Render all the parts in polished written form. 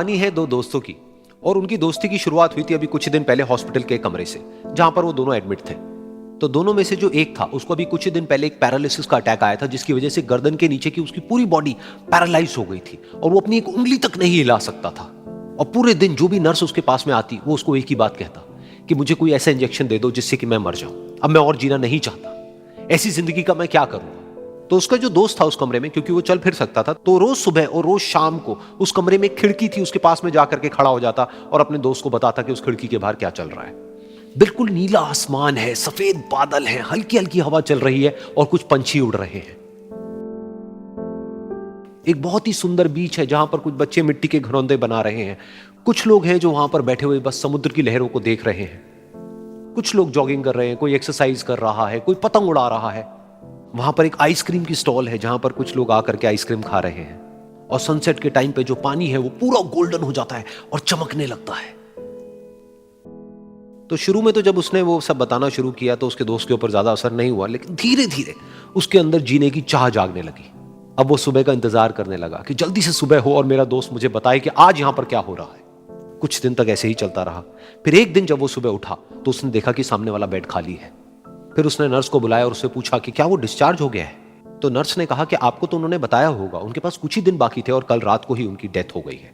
कहानी है दो दोस्तों की। और उनकी दोस्ती की शुरुआत हुई थी अभी कुछ दिन पहले हॉस्पिटल के कमरे से, जहां पर वो दोनों एडमिट थे। तो दोनों में से जो एक था उसको अभी कुछ दिन पहले एक पैरालिसिस का अटैक आया था, जिसकी वजह से गर्दन के नीचे की उसकी पूरी बॉडी पैरालाइज हो गई थी और वो अपनी एक उंगली तक नहीं हिला सकता था। और पूरे दिन जो भी नर्स उसके पास में आती वो उसको एक ही बात कहता कि मुझे कोई ऐसा इंजेक्शन दे दो जिससे कि मैं मर जाऊं, अब मैं और जीना नहीं चाहता, ऐसी जिंदगी का मैं क्या करूं। तो उसका जो दोस्त था उस कमरे में, क्योंकि वो चल फिर सकता था, तो रोज सुबह और रोज शाम को उस कमरे में खिड़की थी, उसके पास में जाकर के खड़ा हो जाता और अपने दोस्त को बताता कि उस खिड़की के बाहर क्या चल रहा है। बिल्कुल नीला आसमान है, सफेद बादल है, हल्की हल्की हवा चल रही है और कुछ पंछी उड़ रहे हैं। एक बहुत ही सुंदर बीच है जहां पर कुछ बच्चे मिट्टी के घरौंदे बना रहे हैं। कुछ लोग हैं जो वहां पर बैठे हुए बस समुद्र की लहरों को देख रहे हैं। कुछ लोग जॉगिंग कर रहे हैं, कोई एक्सरसाइज कर रहा है, कोई पतंग उड़ा रहा है। वहां पर एक आइसक्रीम की स्टॉल है जहां पर कुछ लोग आकर के आइसक्रीम खा रहे हैं। और सनसेट के टाइम पे जो पानी है वो पूरा गोल्डन हो जाता है और चमकने लगता है। तो शुरू में तो जब उसने वो सब बताना शुरू किया तो उसके दोस्त के ऊपर ज्यादा असर नहीं हुआ, लेकिन धीरे धीरे उसके अंदर जीने की चाह जागने लगी। अब वो सुबह का इंतजार करने लगा कि जल्दी से सुबह हो और मेरा दोस्त मुझे बताए कि आज यहां पर क्या हो रहा है। कुछ दिन तक ऐसे ही चलता रहा। फिर एक दिन जब वो सुबह उठा तो उसने देखा कि सामने वाला बेड खाली है। फिर उसने नर्स को बुलाया और उससे पूछा कि क्या वो डिस्चार्ज हो गया है। तो नर्स ने कहा कि आपको तो उन्होंने बताया होगा, उनके पास कुछ ही दिन बाकी थे और कल रात को ही उनकी डेथ हो गई है।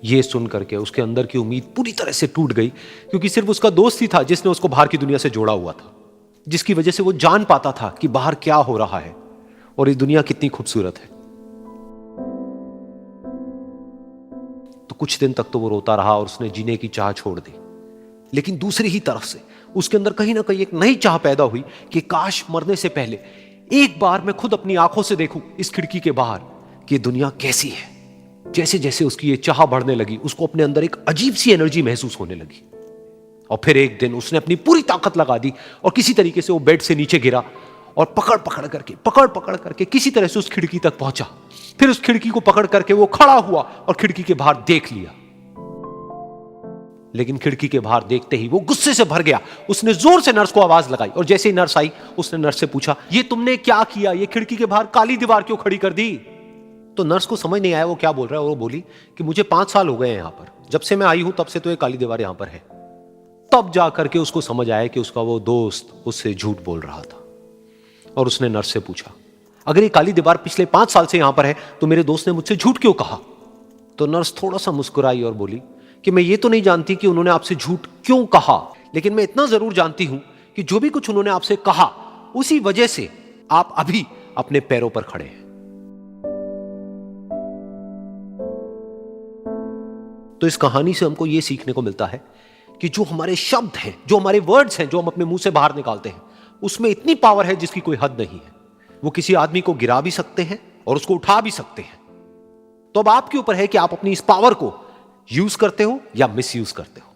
ये सुन करके उसके अंदर की उम्मीद पूरी तरह से टूट गई, क्योंकि सिर्फ उसका दोस्त ही था जिसने उसको बाहर की दुनिया से जोड़ा हुआ था, जिसकी वजह से वो जान पाता था कि बाहर क्या हो रहा है और ये दुनिया कितनी खूबसूरत है। तो कुछ दिन तक तो वो रोता रहा और उसने जीने की चाह छोड़ दी। लेकिन दूसरी ही तरफ से उसके अंदर कहीं ना कहीं एक नई चाह पैदा हुई कि काश मरने से पहले एक बार मैं खुद अपनी आंखों से देखूं इस खिड़की के बाहर कि दुनिया कैसी है। जैसे जैसे उसकी ये चाह बढ़ने लगी, उसको अपने अंदर एक अजीब सी एनर्जी महसूस होने लगी। और फिर एक दिन उसने अपनी पूरी ताकत लगा दी और किसी तरीके से वो बेड से नीचे गिरा और पकड़ पकड़ करके किसी तरह से उस खिड़की तक पहुंचा। फिर उस खिड़की को पकड़ करके वो खड़ा हुआ और खिड़की के बाहर देख लिया। लेकिन खिड़की के बाहर देखते ही वो गुस्से से भर गया। उसने जोर से नर्स को आवाज लगाई और जैसे ही नर्स आई उसने नर्स से पूछा, ये तुमने क्या किया, ये खिड़की के बाहर काली दीवार क्यों खड़ी कर दी। तो नर्स को समझ नहीं आया वो क्या बोल रहा है और वो बोली कि मुझे 5 साल हो गए हैं यहां पर, जब से मैं आई हूं तब से तो ये काली दीवार यहां पर है। तब जाकर के उसको समझ आया कि उसका वो दोस्त उससे झूठ बोल रहा था। और उसने नर्स से पूछा, अगर ये काली दीवार पिछले 5 साल से यहां पर है तो मेरे दोस्त ने मुझसे झूठ क्यों कहा। तो नर्स थोड़ा सा मुस्कुराई और बोली कि मैं ये तो नहीं जानती कि उन्होंने आपसे झूठ क्यों कहा, लेकिन मैं इतना जरूर जानती हूं कि जो भी कुछ उन्होंने आपसे कहा उसी वजह से आप अभी अपने पैरों पर खड़े हैं। तो इस कहानी से हमको यह सीखने को मिलता है कि जो हमारे शब्द हैं, जो हमारे वर्ड्स हैं, जो हम अपने मुंह से बाहर निकालते हैं, उसमें इतनी पावर है जिसकी कोई हद नहीं है। वो किसी आदमी को गिरा भी सकते हैं और उसको उठा भी सकते हैं। तो अब आपके ऊपर है कि आप अपनी इस पावर को यूज करते हो या मिस यूज करते हो।